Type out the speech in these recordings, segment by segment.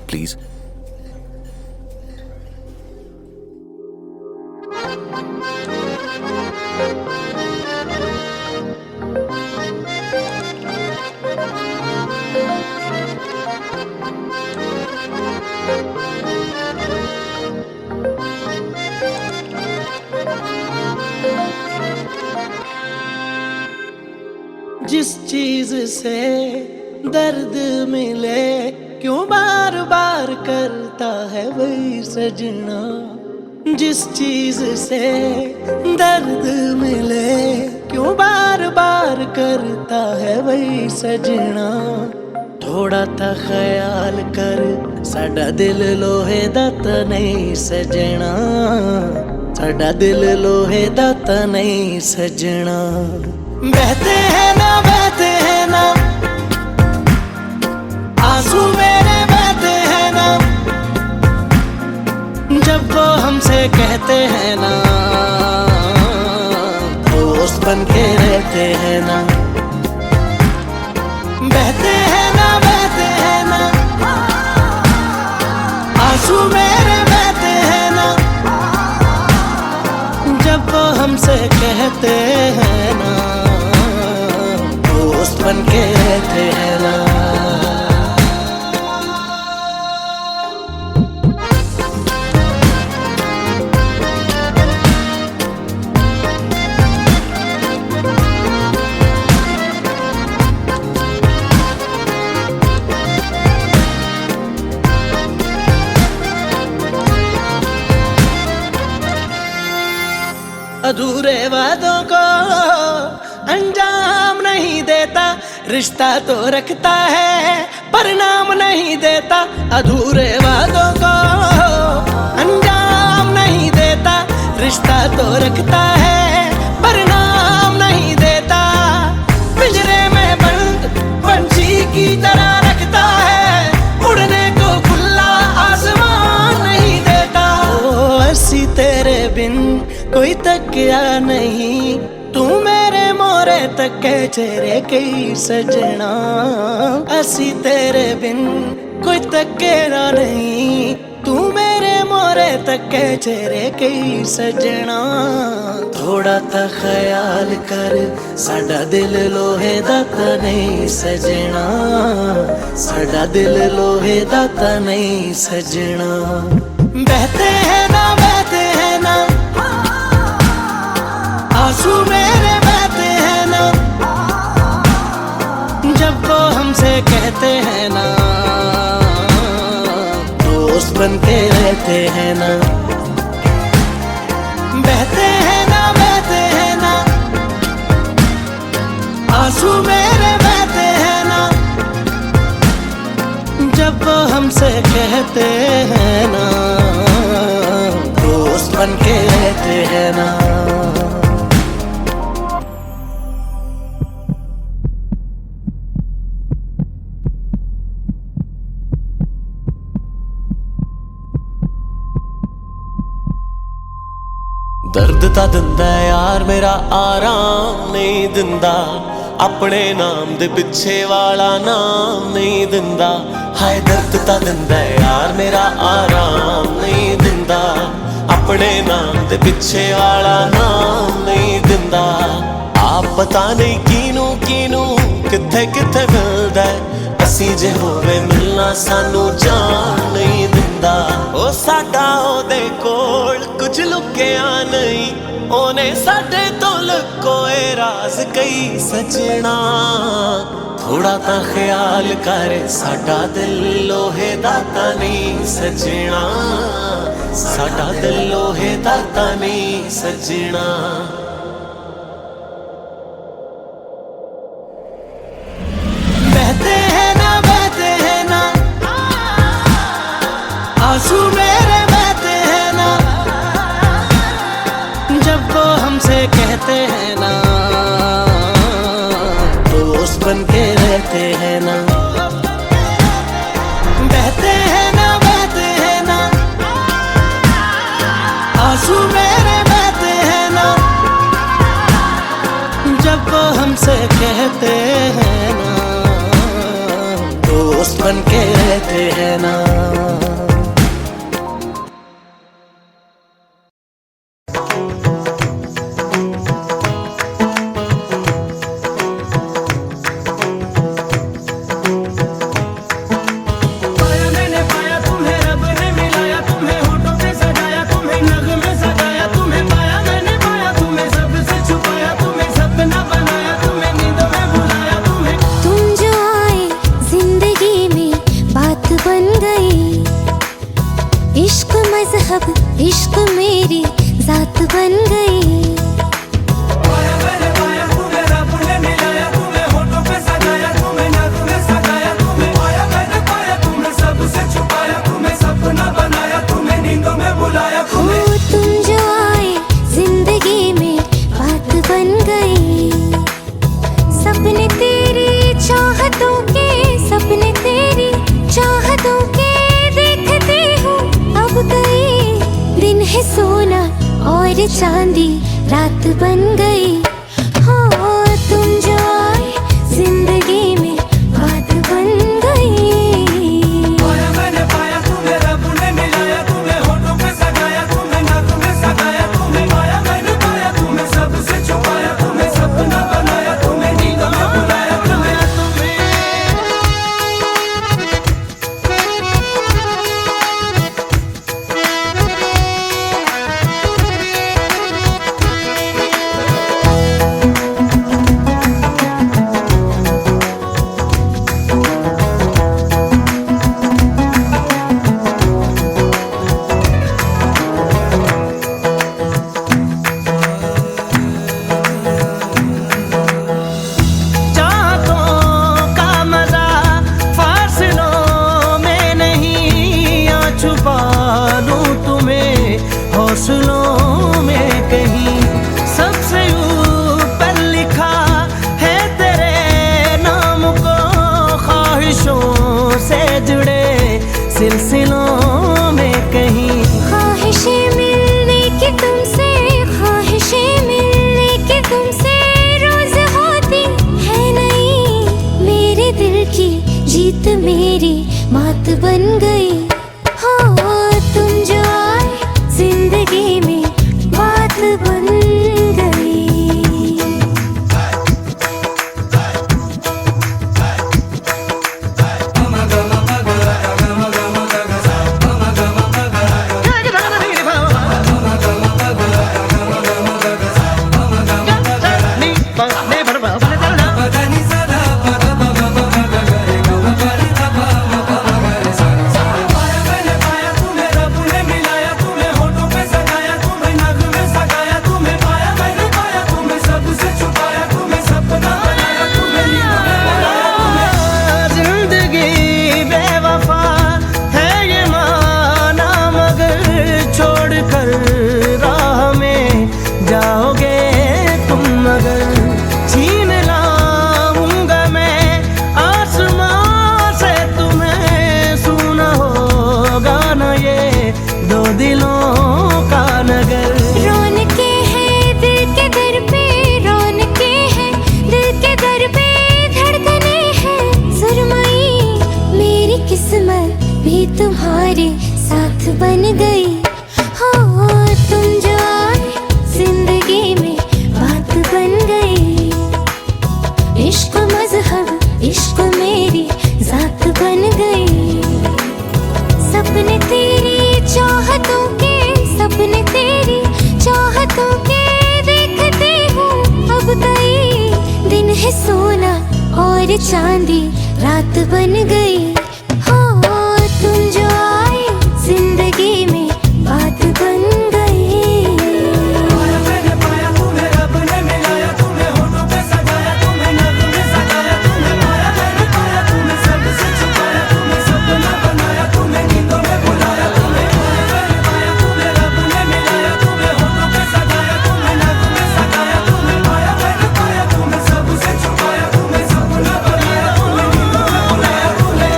Please. जिस चीज से दर्द मिले क्यों बार बार करता है वही सजना। जिस चीज से दर्द मिले क्यों बार बार करता है वही सजना। थोड़ा था ख्याल कर साडा दिल लोहे दा ता नहीं सजना। साडा दिल लोहे दा ता नहीं सजना। बहते हैं ना आंसू मेरे बहते हैं ना। जब वो हमसे कहते हैं ना दोस्त बन के रहते हैं ना। बहते हैं ना आंसू मेरे बहते हैं ना। जब वो हमसे कहते हैं ना दोस्त बन के रहते हैं ना। अधूरे वादों को अंजाम नहीं देता। रिश्ता तो रखता है परिणाम नहीं देता। अधूरे वादों को अंजाम नहीं देता। रिश्ता तो रखता है परिणाम नहीं देता। पिंजरे में बंद पंछी की तरह रखता है उड़ने को खुला आसमान नहीं देता। ओ ऐसी तेरे बिन कोई तकिया नहीं तू मेरे मोरे तके चेहरे कई सजना। ऐसी तेरे बिन कोई तकेरा नहीं तू मेरे मोरे तके चेहरे कई सजना। थोड़ा ता ख्याल कर साडा दिल लोहे दा ता नहीं सजना। साडा दिल लोहे दा ता नहीं सजना। बहते हैं ना आंसू मेरे बहते हैं ना। जब वो हमसे कहते हैं ना दोस्त बन के रहते हैं ना। बहते हैं ना आंसू मेरे बहते हैं ना। जब वो हमसे कहते हैं ना दोस्त बन के रहते हैं ना। दर्द ता दिंदा यार मेरा आराम नहीं दिंदा। अपने नाम दे पिछे वाला नाम नहीं दिंदा। हाय दर्द ता दिंदा यार मेरा आराम नहीं दिंदा। अपने नाम दे पिछे वाला नाम नहीं दिंदा। आप पता नहीं कीनू किथे किथे मिलदा। असी जे होवे मिलना सानू जान नहीं दिंदा। ओ साडा ओदे कोल कुछ लुकिया नहीं ओने साडे तो लुकोए राज कई सजना। थोड़ा ता ख्याल कर साडा दिल लोहे दा ता नहीं सजना। साडा दिल लोहे दा ता नहीं सजना। बहते हैं ना आंसू मेरे बहते हैं ना। जब वो हमसे कहते हैं ना दोस्त बन के रहते हैं ना। बहते हैं ना आंसू मेरे बहते हैं ना। जब वो हमसे कहते हैं ना दोस्त बन के रहते हैं ना। बन गई। पाया मैंने पाया तुम्हें, रब ने मिलाया तुम्हें, होठों पे सजाया तुम्हें, नाक में सजाया तुम्हें। पाया मैंने पाया तुम्हें, सबसे छुपाया तुम्हें, सपना बनाया तुम्हें, नींदों में बुलाया तुम्हें। ओ तुम जो आए जिंदगी में बात बन गई। सपने तेरी चाहतों के, सपने तेरी चाहतों के देखते हूँ अब गई। दिन है सोना और चांदी रात बन गई। हो तुम जो आए जिंदगी में बात बन गई। पाया मैंने पाया तुम्हें, रब ने मिलाया तुम्हें, होठों पे सजाया तुम्हें, नाक में सजाया तुम्हें। पाया मैंने पाया तुम्हें, सबसे छुपाया तुम्हें, सपना बनाया तुम्हें, नींदों में बुलाया तुम्हें। चाहतों का मजा फासलों में नहीं, या छुपा लूं तुम्हें हौसलों में कहीं। सबसे ऊपर लिखा है तेरे नाम को, ख्वाहिशों से जुड़े सिलसिलों में कहीं। ख्वाहिशें मिलने की तुमसे, ख्वाहिशें मिलने की तुमसे रोज होती है नहीं। मेरे दिल की जीत मेरी मात बन गई। हो तुम जो आए जिंदगी में बात बन गई। पाया मैंने पाया तुम्हें, रब ने मिलाया तुम्हें, होठों पे सजाया तुम्हें, नाक में सजाया तुम्हें। पाया मैंने पाया तुम्हें, सबसे छुपाया तुम्हें, सपना बनाया तुम्हें, नींदों में बुलाया तुम्हें। जिंदगी बेवफा है ये माना, मगर छोड़ कर राह में जाओगे तुम मगर। छीन लाऊंगा मैं आसमां से तुम्हें, सुना होगा ना ये दो दिलों का नगर। रौनके हैं दिल के दर पे, रौनके हैं दिल के दर पे, धड़कने हैं सुरमई। मेरी किस्मत भी तुम्हारे साथ बन गई। हो तुम जो आए जिंदगी में बात बन गई। इश्क मजहब, इश्क मेरी जात बन गई। सपने तेरी चाहतों के, सपने तेरी चाहतों के देखते हूँ अब गई। दिन है सोना और चांदी रात बन गई। हो तुम जो आए जिंदगी में बात बन गई। पाया मैंने पाया तुम्हें, रब ने मिलाया तुम्हें, होठों पे सजाया तुम्हें, नाक में सजाया तुम्हें। पाया मैंने पाया तुम्हें, सबसे छुपाया तुम्हें, सपना बनाया तुम्हें, नींदों में बुलाया तुम्हें। पाया मैंने पाया तुम्हें, रब ने मिलाया तुम्हें, होठों पे सजाया तुम्हें, नाक में सजाया तुम्हें। पाया मैंने पाया तुम्हें, सबसे छुपाया तुम्हें, सपना बनाया तुम्हें, नींदों में बुलाया तुम्हें।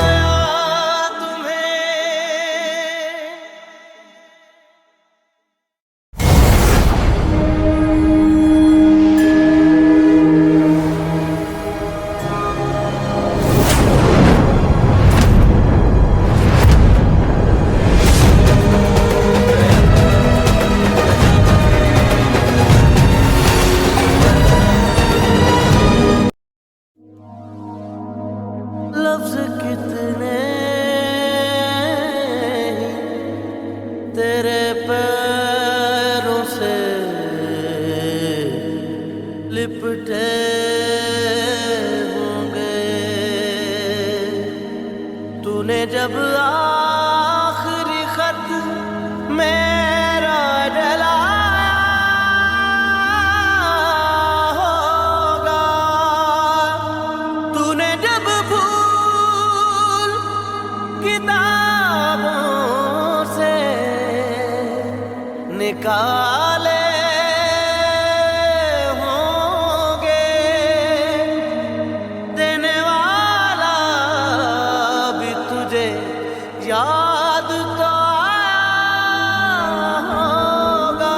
लफ्ज कितने तेरे पैरों से लिपटे होंगे। तूने जब आखिरी खत मेरा जलाया काले होंगे, देने वाला भी तुझे याद तो आया होगा।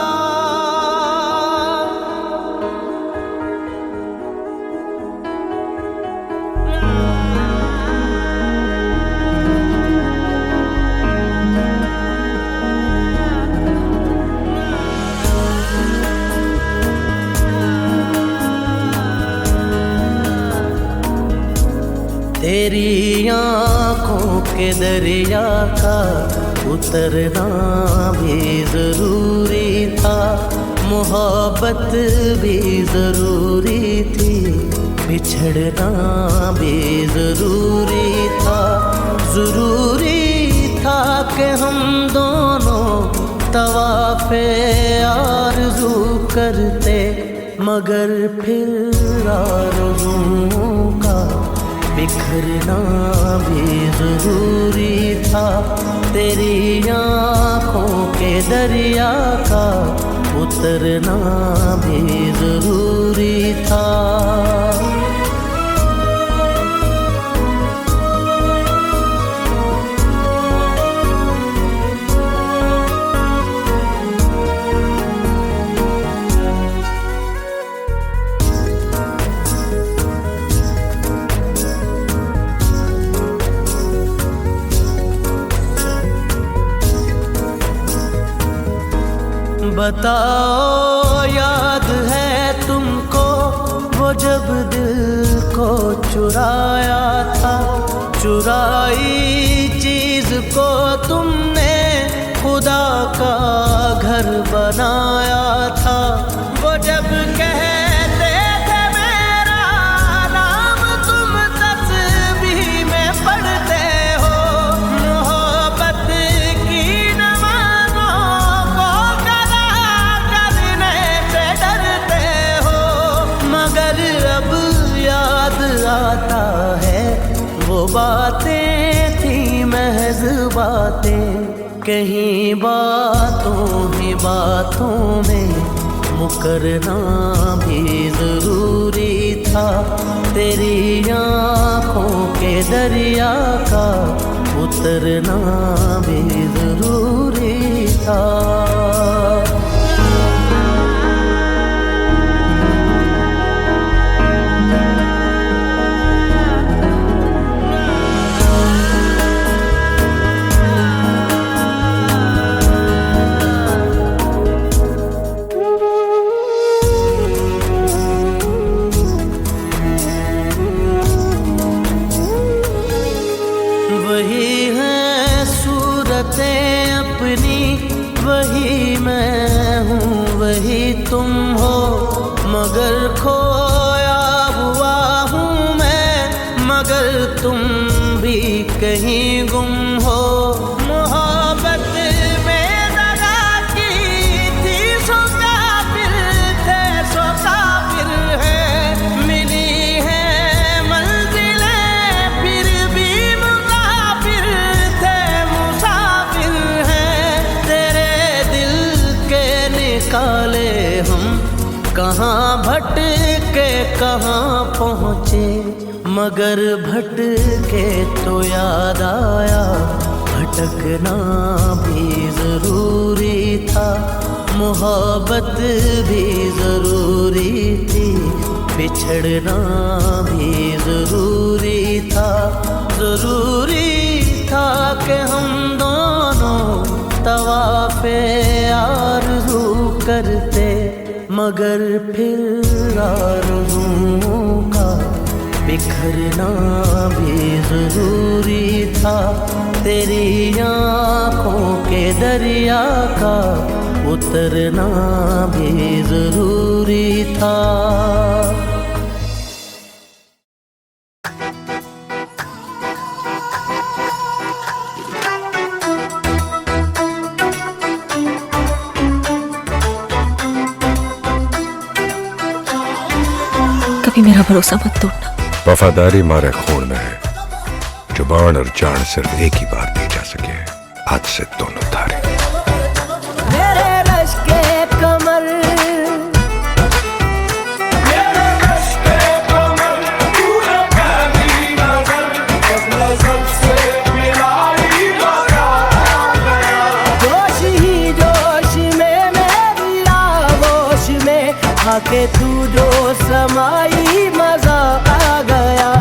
तेरी आँखों के दरिया का उतरना भी जरूरी था, मोहब्बत भी जरूरी थी, बिछड़ना भी जरूरी था। जरूरी था कि हम दोनों तवाफ़े आरज़ू करते, मगर फिर आरज़ुओं का बिखरना भी जरूरी था। तेरी आँखों के दरिया का उतरना भी जरूरी था। बताओ याद है तुमको वो जब दिल को चुराया था, चुराई चीज को तुमने खुदा का घर बनाया था। वो जब कहते थे मेरा नाम तुम तस्बीह में पढ़ते हो, मोहब्बत की नमाज़ों को आता है वो बातें थी महज बातें, कहीं बातों ही बातों में मुकरना भी जरूरी था। तेरी आँखों के दरिया का उतरना भी जरूरी था। वही है सूरतें अपनी, वही मैं हूँ वही तुम हो, मगर खोया हुआ हूँ मैं, मगर तुम भी कहीं गुम हो। मोहब्बत में दगा की थी सो काफिर थे, सो काफिर है, मिली है मंजिलें फिर भी मुसाफिर थे, मुसाफिर हैं। तेरे दिल के निकाले हम कहाँ भटके कहाँ पहुँचे, मगर भटके तो याद आया भटकना भी जरूरी था। मोहब्बत भी जरूरी थी, बिछड़ना भी जरूरी था। जरूरी था कि हम दोनों तवाफ़े आरज़ू करते, मगर फिर आरज़ुओं का बिखरना भी जरूरी था। तेरी आँखों के दरिया का उतरना भी जरूरी था। कभी मेरा भरोसा मत तोड़ना। वफादारी हमारे खून में है, जुबान और जान सिर्फ एक ही बार दी जा सके। आज से दोनों धारे। मेरे रश के आके तू जो समाई मजा आ गया।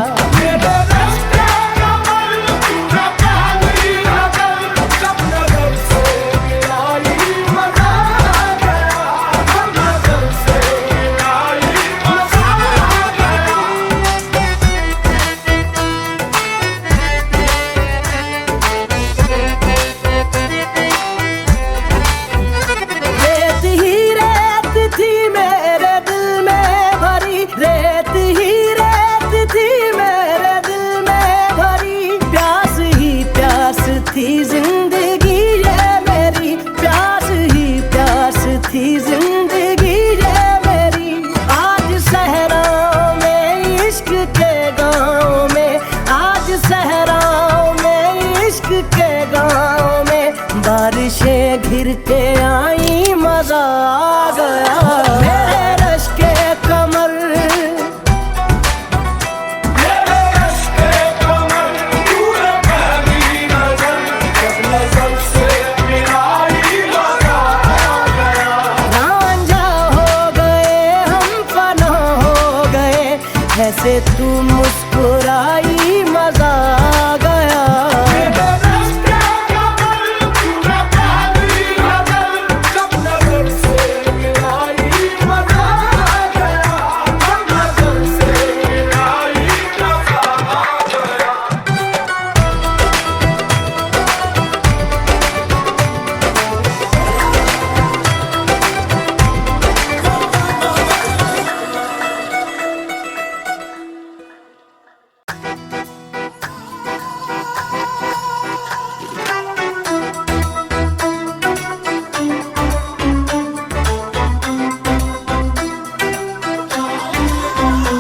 थी जिंदगी ये मेरी, प्यास ही प्यास थी जिंदगी ये मेरी। आज सहराओं में इश्क के गाँव में, आज सहराओं में इश्क के गाँव में बारिशें घिर के आई मजा आ गया। मेरे रश के कमर ऐसे तू मुस्कुराई मजा आ गया।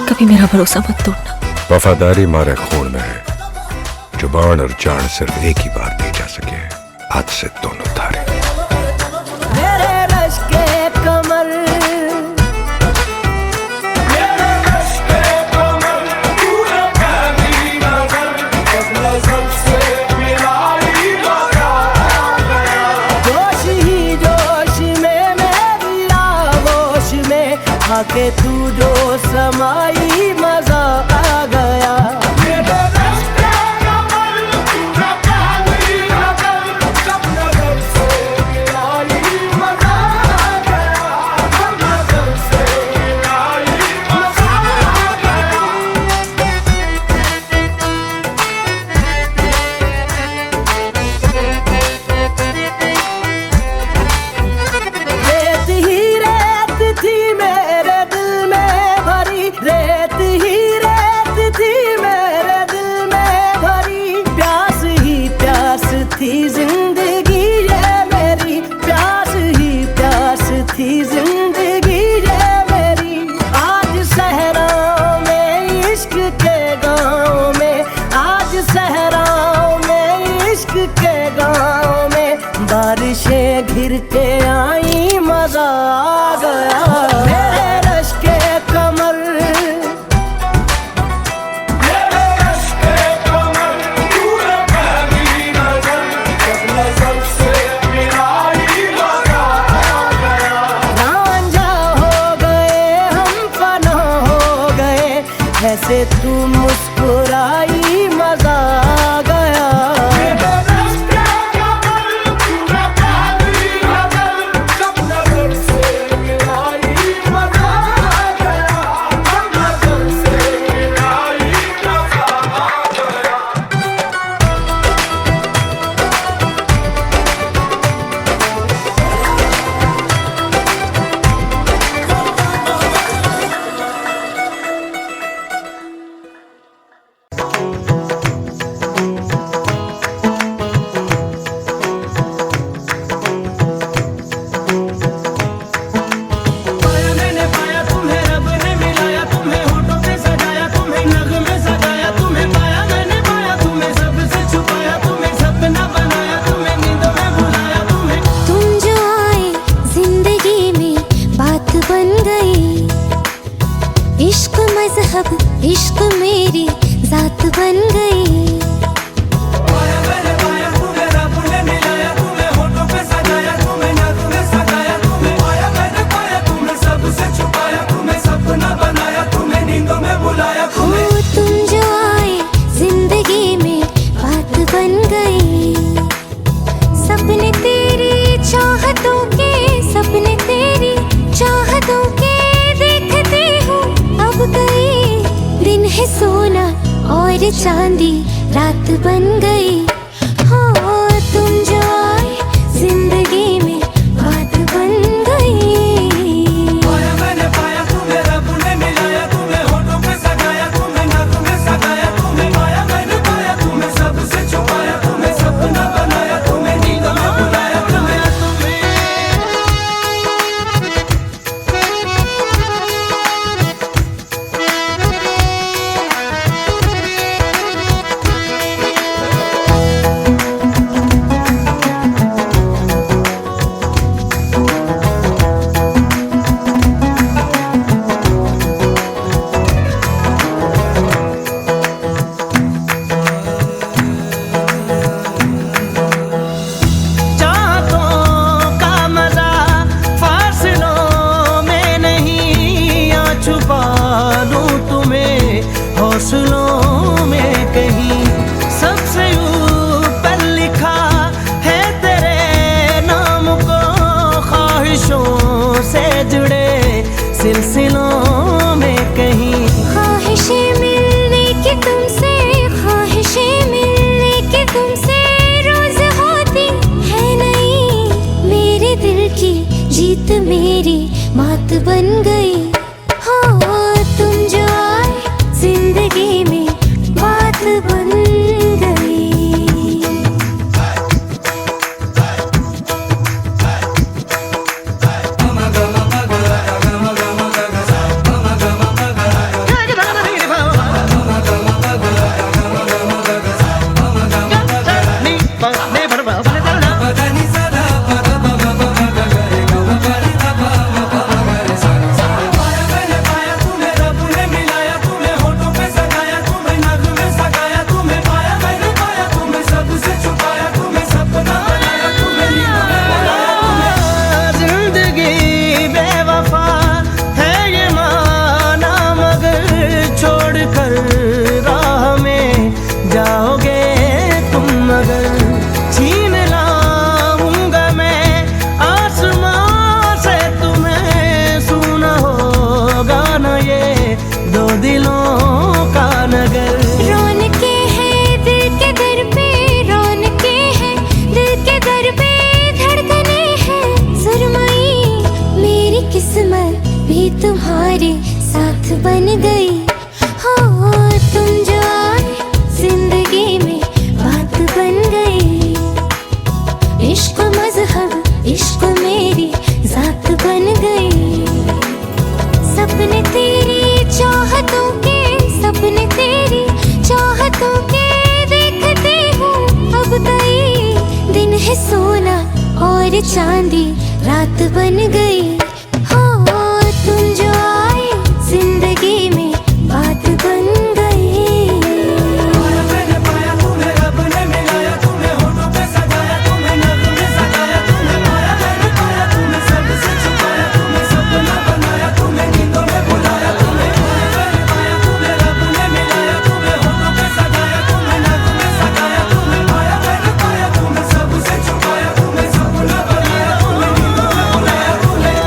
कभी मेरा भरोसा मत तोड़ना। वफादारी हमारे खून में है, जुबान और जान सिर्फ एक ही बार दी जा सके, हाथ से दोनों धारे। मेरे रश के कमर, मेरे रश के कमर, तूने पहली नजर जब नजर से मिलाई मजा आ गया। जोश ही जोश में मेरी आगोश में आके तू जो समाई मजा आ गया। रेत ही रेत थी मेरे दिल में भरी, प्यास ही प्यास थी जिंदगी ये मेरी, प्यास ही प्यास थी जिंदगी ये मेरी। आज सहराओं में इश्क के गाँव में, आज सहराओं में इश्क के गाँव में बारिशें घिर के आई मजा आ गया। मेरे रश के कमर, ऐसे तू मुस्कुराई मजा आ गया। इश्क मजहब इश्क मेरी जात बन गई। पाया मैंने पाया तुम्हें, रब ने मिलाया तुम्हें, होठों पे सजाया तुम्हें, नाक में सजाया तुम्हें, पाया मैंने पाया तुम्हें, सबसे छुपाया। सोना और चांदी रात बन गई। हो तुम जो आए जिंदगी में बात बन गई। पाया मैंने पाया तुम्हें, रब ने मिलाया तुम्हें, होठों पे सगाया तुम्हें, नाक में सगाया तुम्हें। पाया मैंने पाया तुम्हें, सबसे छुपाया तुम्हें, सपना बनाया तुम्हें, नींद में बुलाया तुम्हें। हौसलों में कहीं सबसे ऊपर लिखा है तेरे नाम को, ख्वाहिशों से जुड़े सिलसिलों में कहीं। ख्वाहिशें मिलने की तुमसे, ख्वाहिशें मिलने की तुमसे रोज होती है नहीं। मेरे दिल की जीत मेरी मात बन गई। हो तुम जो आए जिंदगी में बात बन गई। तुम्हारे साथ बन गई। हो तुम जो आए जिंदगी में बात बन गई। इश्क मजहब इश्क मेरी जात बन गई। सपने तेरी चाहतों के, सपने तेरी चाहतों के देखते हूँ अब कई दिन है सोना और चांदी रात बन गई। तुम जो आए जिंदगी में बात बन गई। पाया मैंने पाया तुम्हें, रब ने मिलाया तुम्हें, होठों पे सगाया तुम्हें, नाक में सगाया तुम्हें। पाया मैंने पाया तुम्हें, सबसे छुपाया तुम्हें, सपना बनाया तुम्हें, नींदों में बुलाया तुम्हें। पाया मैंने पाया तुम्हें, रब ने मिलाया तुम्हें, होठों पे सगाया तुम्हें, नाक में सगाया तुम्हें। पाया मैंने पाया तुम्हें, सबसे छुपाया तुम्हें, सपना बनाया तुम्हें, नींदों में बुलाया तुम्हें।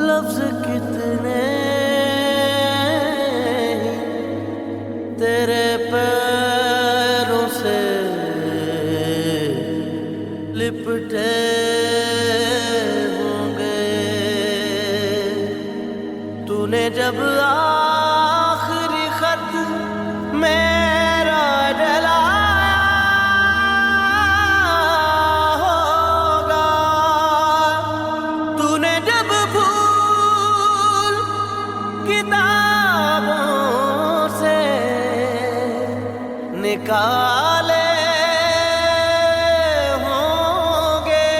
लफ्ज कितने तेरे पैरों से लिपटे होंगे। तूने जब आखिरी खत मेरा जलाया होगा, तूने जब फूल किताबों से निकाले होंगे,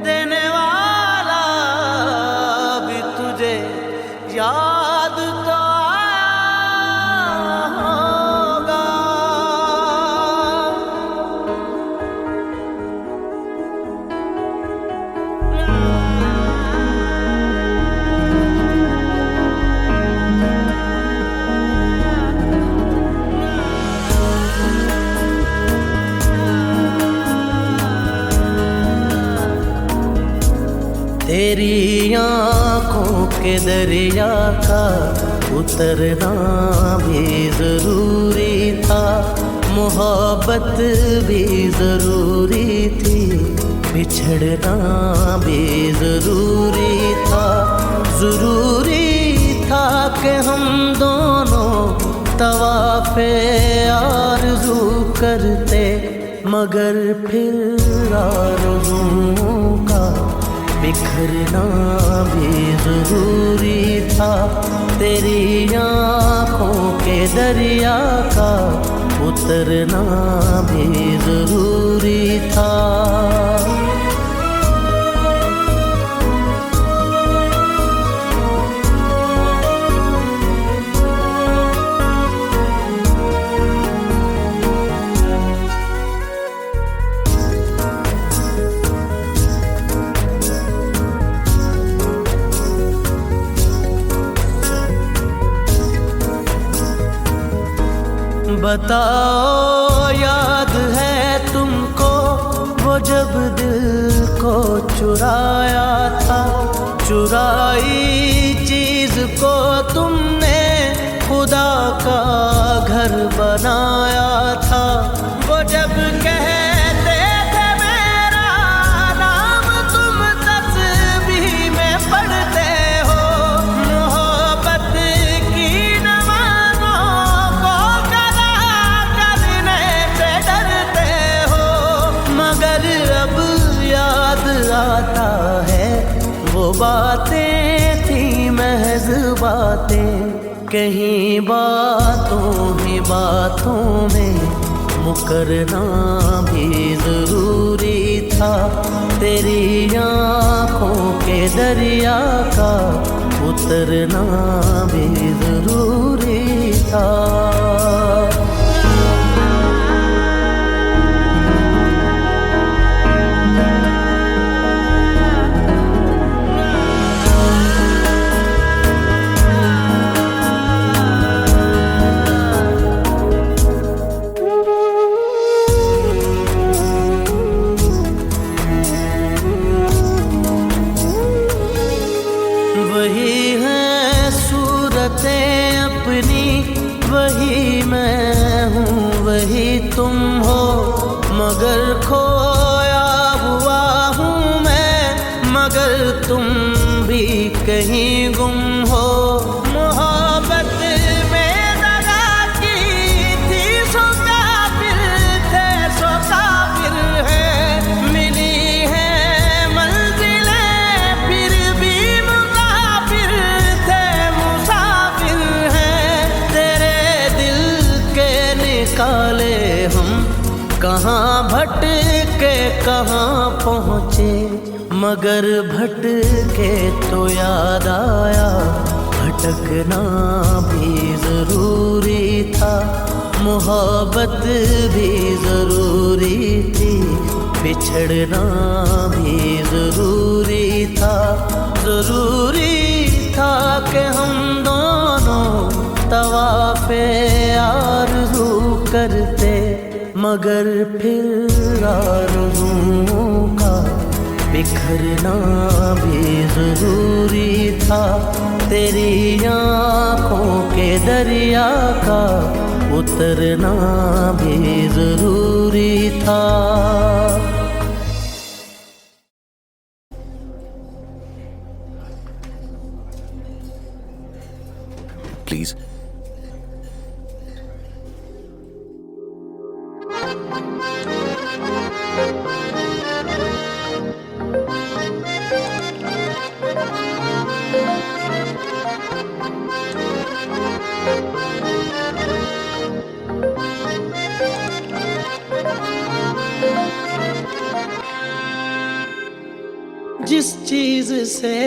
देने वाला भी तुझे याद तो आया होगा। तेरी आँखों के दरिया का उतरना भी जरूरी था, मोहब्बत भी जरूरी थी, बिछड़ना भी जरूरी था। जरूरी था कि हम दोनों तवाफ़े आरज़ू करते, मगर फिर आरज़ुओं का बिखरना भी जरूरी था। तेरी आँखों के दरिया का उतरना भी जरूरी था। बताओ याद है तुमको वो जब दिल को चुराया था, चुराई चीज को तुमने खुदा का घर बनाया था। वो जब कहते थे मेरा नाम तुम तस्बीह में पढ़ते हो, मोहब्बत की नमाज़ों को कदा करने से डरते हो, मगर अब याद आता है वो बातें थी महज़ बातें, कहीं बातों ही बातों में मुकरना भी जरूरी था। तेरी आँखों के दरिया का उतरना भी जरूरी था। वही है सूरतें अपनी, वही मैं हूँ वही तुम हो, मगर खोया हुआ हूँ मैं, मगर तुम भी कहीं गुम हो। मोहब्बत में दगा की थी सो काफिर थे, सो काफिर है, मिली है मंजिलें फिर भी मुसाफिर थे, मुसाफिर हैं। तेरे दिल के निकाले हम कहाँ भटके कहाँ पहुँचे, मगर भटके तो याद आया भटकना भी जरूरी था। मोहब्बत भी जरूरी थी, बिछड़ना भी जरूरी था। जरूरी था कि हम दोनों तवाफ़े आरज़ू करते, मगर फिर आरज़ुओं का बिखरना भी जरूरी था। तेरी आँखों के दरिया का उतरना भी जरूरी था। प्लीज जिस चीज से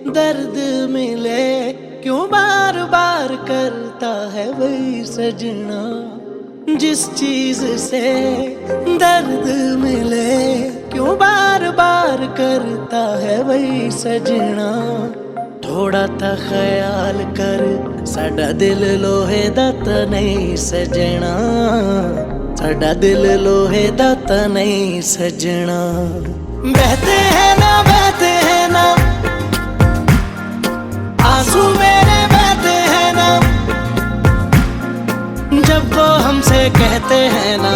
दर्द मिले क्यों बार बार करता है वही सजना, जिस चीज से दर्द मिले क्यों बार बार करता है वही सजना। थोड़ा ता ख्याल कर साडा दिल लोहे दा ता नहीं सजना, साडा दिल लोहे दा ता नहीं सजना। बहते हैं ना आंसू मेरे बहते हैं ना जब वो हमसे कहते हैं ना,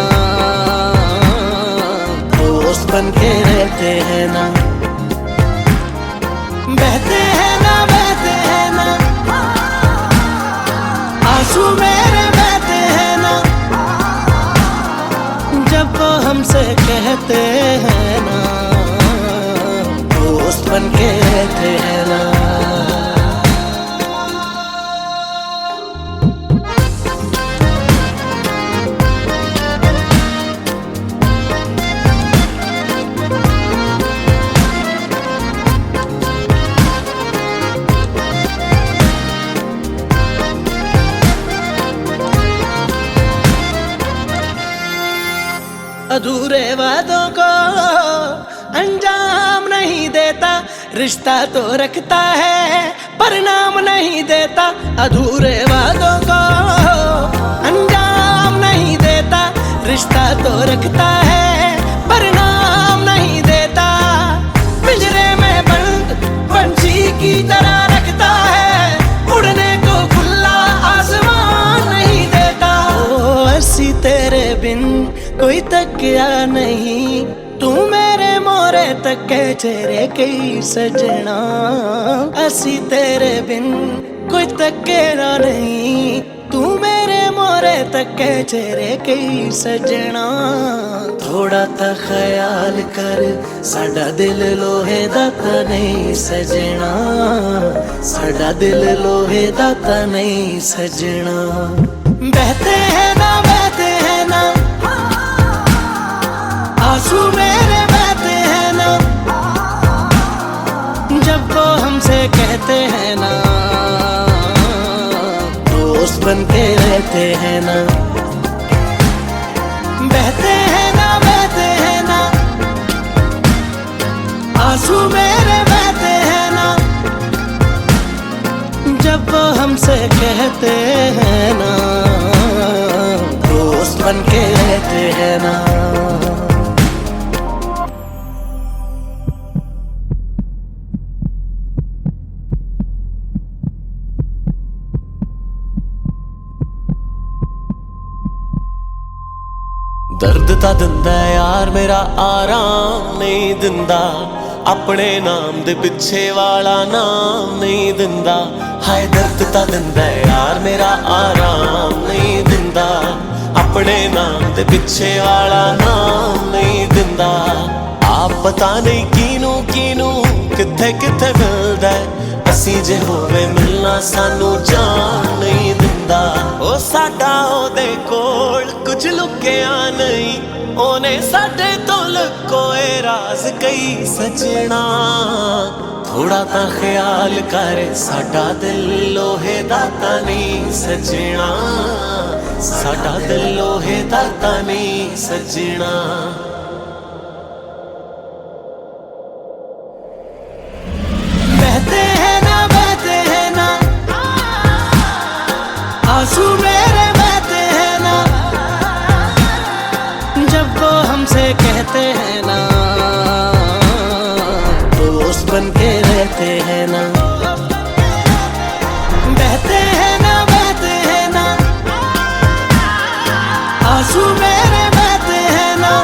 दोस्त बन के रहते हैं ना, बहते हैं ना, बहते हैं ना, आंसू मेरे बहते हैं ना जब वो हमसे कहते हैं ना, दोस्त बन के रहते हैं ना। अधूरे वादों को अंजाम नहीं देता, रिश्ता तो रखता है परिणाम नहीं देता। अधूरे वादों को अंजाम नहीं देता, रिश्ता तो रखता है परिणाम नहीं देता। पिंजरे में बंद पंछी की तरह रखता है, उड़ने को खुला आसमान नहीं देता। ओ ऐसी तेरे बिन कोई तकिया नहीं, तू मेरे मोरे तके चेहरे कई सजना। ऐसी तेरे बिन कोई तकेरा नहीं, तू मेरे मोरे तके चेहरे कई सजना। थोड़ा ता ख्याल कर साडा दिल लोहे दा ता नहीं सजना, साडा दिल लोहे दा ता नहीं सजना। बहते हैं ना, बहते हैं ना, आंसू मेरे बहते हैं ना जब वो हमसे कहते हैं ना, दोस्त बन के रहते हैं ना, बहते हैं ना, बहते हैं ना, आंसू मेरे बहते हैं ना जब वो हमसे कहते हैं ना, दोस्त बन के रहते हैं ना। दर्द ता दिंदा यार मेरा आराम नहीं दिंदा, अपने नाम दे पिछे वाला नाम नहीं दिंदा। हाय दर्द ता दिंदा यार मेरा आराम नहीं दिंदा, अपने नाम दे पिछे वाला नाम नहीं दिंदा। आप पता नहीं कीनू कीनू किथे किथे मिलदा, असी जे होवे मिलना सानू जान नहीं दिंदा। ओ साडा ओदे कोल कुछ लुकिया नहीं, ओने साडे तो लुकोए राज कई सजना। थोड़ा ता ख्याल कर साडा दिल लोहे दा ता नहीं सजना, साडा दिल लोहे दा ता नहीं सजना। बहते हैं ना, बहते हैं ना, आंसू मेरे बहते हैं ना जब वो हमसे कहते हैं ना, दोस्त बन के रहते हैं ना, बहते हैं ना, बहते हैं ना, आंसू मेरे बहते हैं ना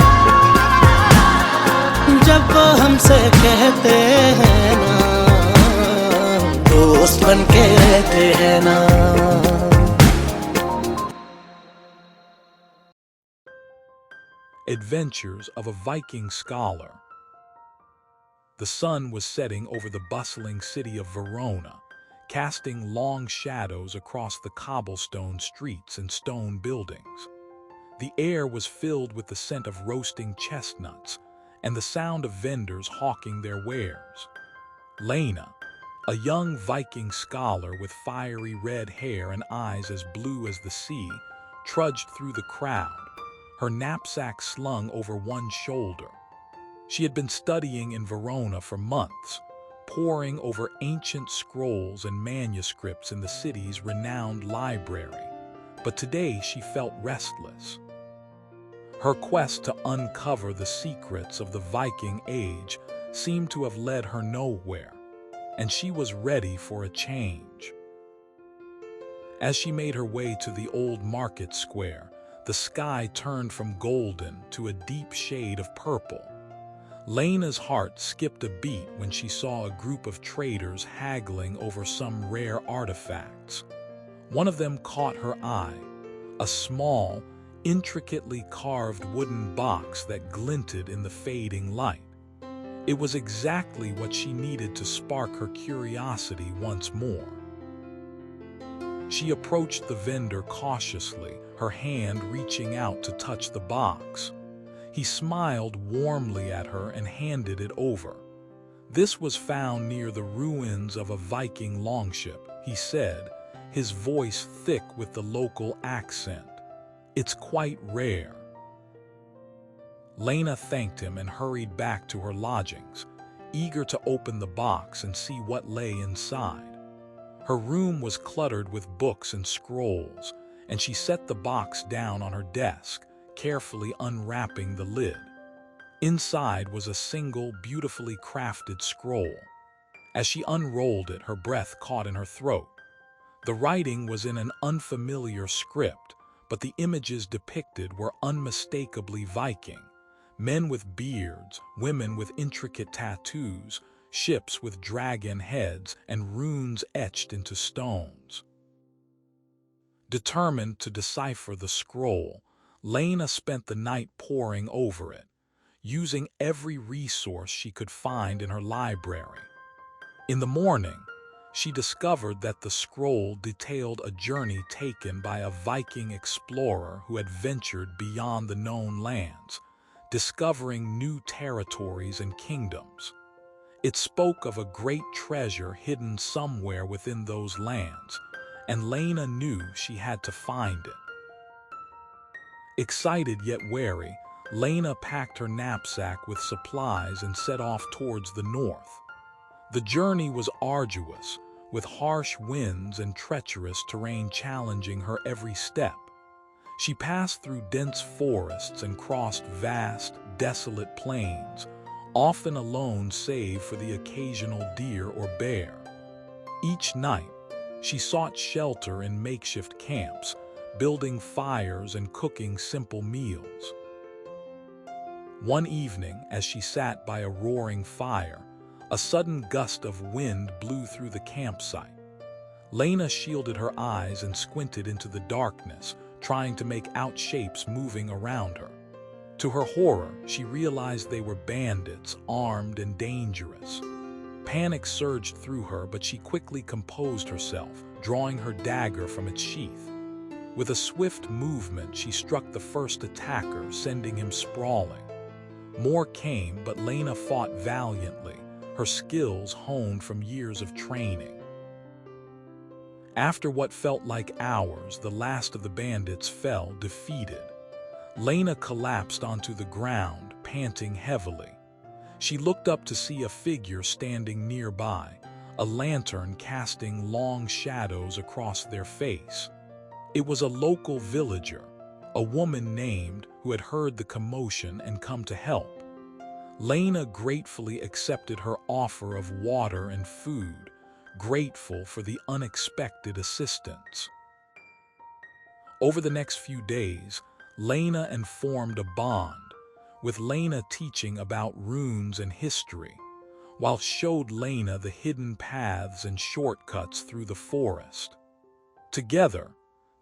जब वो हमसे कहते हैं ना, दोस्त बन के रहते हैं ना। Adventures of a Viking Scholar. The sun was setting over the bustling city of Verona, casting long shadows across the cobblestone streets and stone buildings. The air was filled with the scent of roasting chestnuts and the sound of vendors hawking their wares. Lena, a young Viking scholar with fiery red hair and eyes as blue as the sea, trudged through the crowd, her knapsack slung over one shoulder. She had been studying in Verona for months, poring over ancient scrolls and manuscripts in the city's renowned library. But today she felt restless. Her quest to uncover the secrets of the Viking Age seemed to have led her nowhere. and she was ready for a change. As she made her way to the old market square, the sky turned from golden to a deep shade of purple. Lena's heart skipped a beat when she saw a group of traders haggling over some rare artifacts. One of them caught her eye, a small, intricately carved wooden box that glinted in the fading light. It was exactly what she needed to spark her curiosity once more. She approached the vendor cautiously, her hand reaching out to touch the box. He smiled warmly at her and handed it over. "This was found near the ruins of a Viking longship," he said, his voice thick with the local accent. "It's quite rare." Lena thanked him and hurried back to her lodgings, eager to open the box and see what lay inside. Her room was cluttered with books and scrolls, and she set the box down on her desk, carefully unwrapping the lid. Inside was a single, beautifully crafted scroll. As she unrolled it, her breath caught in her throat. The writing was in an unfamiliar script, but the images depicted were unmistakably Viking. Men with beards, women with intricate tattoos, ships with dragon heads, and runes etched into stones. Determined to decipher the scroll, Lena spent the night poring over it, using every resource she could find in her library. In the morning, she discovered that the scroll detailed a journey taken by a Viking explorer who had ventured beyond the known lands, discovering new territories and kingdoms. It spoke of a great treasure hidden somewhere within those lands, and Lena knew she had to find it. Excited yet wary, Lena packed her knapsack with supplies and set off towards the north. The journey was arduous, with harsh winds and treacherous terrain challenging her every step. She passed through dense forests and crossed vast, desolate plains, often alone save for the occasional deer or bear. Each night, she sought shelter in makeshift camps, building fires and cooking simple meals. One evening, as she sat by a roaring fire, a sudden gust of wind blew through the campsite. Lena shielded her eyes and squinted into the darkness, trying to make out shapes moving around her. To her horror, she realized they were bandits, armed and dangerous. Panic surged through her, but she quickly composed herself, drawing her dagger from its sheath. With a swift movement, she struck the first attacker, sending him sprawling. More came, but Lena fought valiantly, her skills honed from years of training. After what felt like hours, the last of the bandits fell, defeated. Lena collapsed onto the ground, panting heavily. She looked up to see a figure standing nearby, a lantern casting long shadows across their face. It was a local villager, a woman named, who had heard the commotion and come to help. Lena gratefully accepted her offer of water and food, grateful for the unexpected assistance. Over the next few days, Lena formed a bond, with Lena teaching about runes and history, while showed Lena the hidden paths and shortcuts through the forest. Together,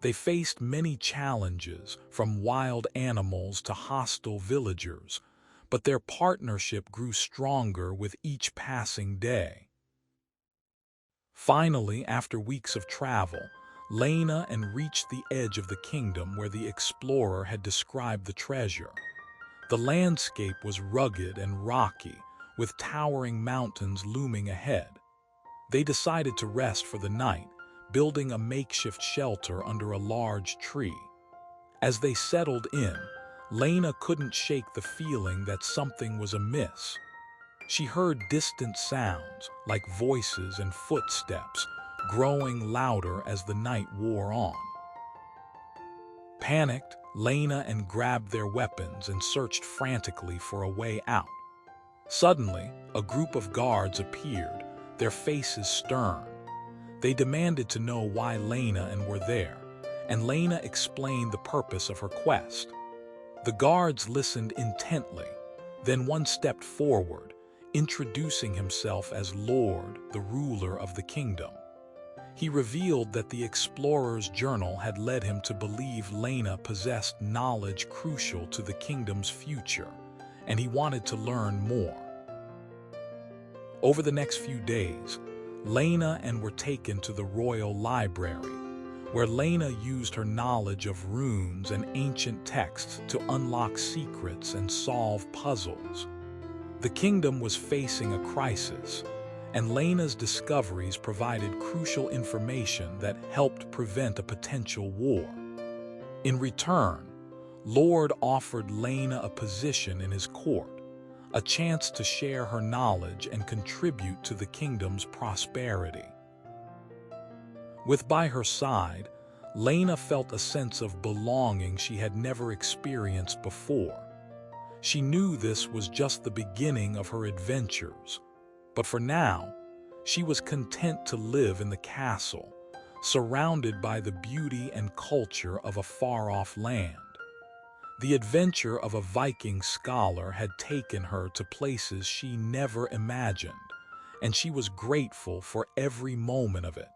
they faced many challenges, from wild animals to hostile villagers, but their partnership grew stronger with each passing day. Finally, after weeks of travel, Lena reached the edge of the kingdom where the explorer had described the treasure. The landscape was rugged and rocky, with towering mountains looming ahead. They decided to rest for the night, building a makeshift shelter under a large tree. As they settled in, Lena couldn't shake the feeling that something was amiss. She heard distant sounds, like voices and footsteps, growing louder as the night wore on. Panicked, Lena grabbed their weapons and searched frantically for a way out. Suddenly, a group of guards appeared, their faces stern. They demanded to know why Lena and were there, and Lena explained the purpose of her quest. The guards listened intently, then one stepped forward, introducing himself as Lord, the ruler of the kingdom. He revealed that the explorer's journal had led him to believe Lena possessed knowledge crucial to the kingdom's future, and he wanted to learn more. Over the next few days, Lena and were taken to the royal library, where Lena used her knowledge of runes and ancient texts to unlock secrets and solve puzzles. The kingdom was facing a crisis, and Lena's discoveries provided crucial information that helped prevent a potential war. In return, Lord offered Lena a position in his court, a chance to share her knowledge and contribute to the kingdom's prosperity. With by her side, Lena felt a sense of belonging she had never experienced before. She knew this was just the beginning of her adventures, but for now, she was content to live in the castle, surrounded by the beauty and culture of a far-off land. The adventure of a Viking scholar had taken her to places she never imagined, and she was grateful for every moment of it.